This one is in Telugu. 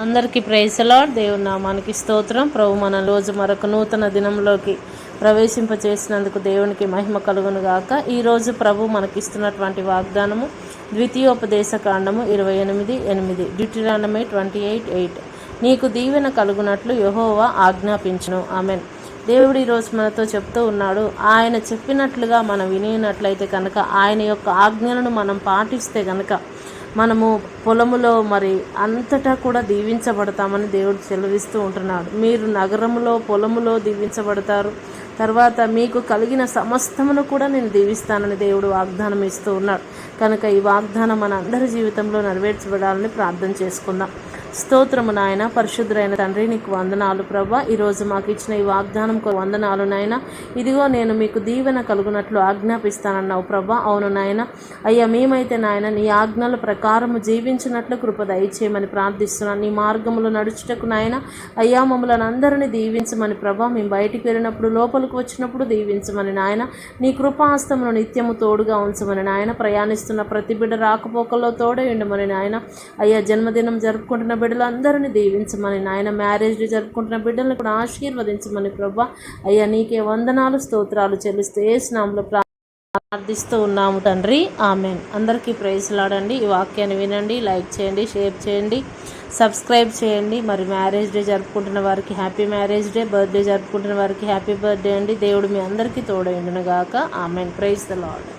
అందరికీ ప్రైజ్ లార్డ్. దేవుని నామానికి స్తోత్రం. ప్రభు మన రోజు మరొక నూతన దినంలోకి ప్రవేశింపచేసినందుకు దేవునికి మహిమ కలుగును గాక. ఈరోజు ప్రభు మనకిస్తున్నటువంటి వాగ్దానము ద్వితీయోపదేశ కాండము 28:8, డ్యూటెరానమీ 28:8. నీకు దీవెన కలుగునట్లు యెహోవా ఆజ్ఞాపించును. ఆమెన్. దేవుడు ఈరోజు మనతో చెప్తూ ఉన్నాడు. ఆయన చెప్పినట్లుగా మనం వినినట్లయితే కనుక, ఆయన యొక్క ఆజ్ఞలను మనం పాటిస్తే కనుక మనము పొలములో మరి అంతటా కూడా దీవించబడతామని దేవుడు సెలవిస్తూ ఉంటున్నాడు. మీరు నగరములో పొలములో దీవించబడతారు. తర్వాత మీకు కలిగిన సమస్తమును కూడా నేను దీవిస్తానని దేవుడు వాగ్దానం ఇస్తూ ఉన్నాడు. కనుక ఈ వాగ్దానం మన అందరి జీవితంలో నెరవేర్చబడాలని ప్రార్థన చేసుకుందాం. స్తోత్రము నాయన, పరిశుద్ధులైన తండ్రి, నీకు వందనాలు ప్రభా. ఈరోజు మాకు ఇచ్చిన ఈ వాగ్దానం వందనాలు నాయన. ఇదిగో నేను మీకు దీవెన కలుగునట్లు ఆజ్ఞాపిస్తానన్నావు ప్రభా. అవును నాయన. అయ్యా, మేమైతే నాయన నీ ఆజ్ఞల ప్రకారము జీవించినట్లు కృప దయచేయమని ప్రార్థిస్తున్నాను. నీ మార్గములు నడుచుటకు నాయన అయ్యా మమ్మల్ని అందరినీ దీవించమని ప్రభా. మేము బయటికి వెళ్ళినప్పుడు లోపలికి వచ్చినప్పుడు దీవించమని నాయన. నీ కృపాహస్తమును నిత్యము తోడుగా ఉంచమని నాయన. ప్రయాణిస్తున్న ప్రతి బిడ్డ రాకపోకల్లో తోడే ఉండమని నాయన. అయ్యా, జన్మదినం జరుపుకుంటున్న బిడ్డలందరినీ దీవించమని నాయన. మ్యారేజ్ జరుపుకుంటున్న బిడ్డలను కూడా ఆశీర్వదించమని ప్రభా. అయ్యా, నీకే వందనాలు స్తోత్రాలు చెల్లిస్తూ యేసు నామములో ప్రార్థిస్తూ ఉన్నాము తండ్రి. ఆమెన్. అందరికీ ప్రైజ్ లాడండి. ఈ వాక్యాన్ని వినండి, లైక్ చేయండి, షేర్ చేయండి, సబ్స్క్రైబ్ చేయండి. మరి మ్యారేజ్ డే జరుపుకుంటున్న వారికి హ్యాపీ మ్యారేజ్ డే, బర్త్డే జరుపుకుంటున్న వారికి హ్యాపీ బర్త్డే అండి. దేవుడు మీ అందరికీ తోడైండును గాక. ఆమెన్. Praise the lord.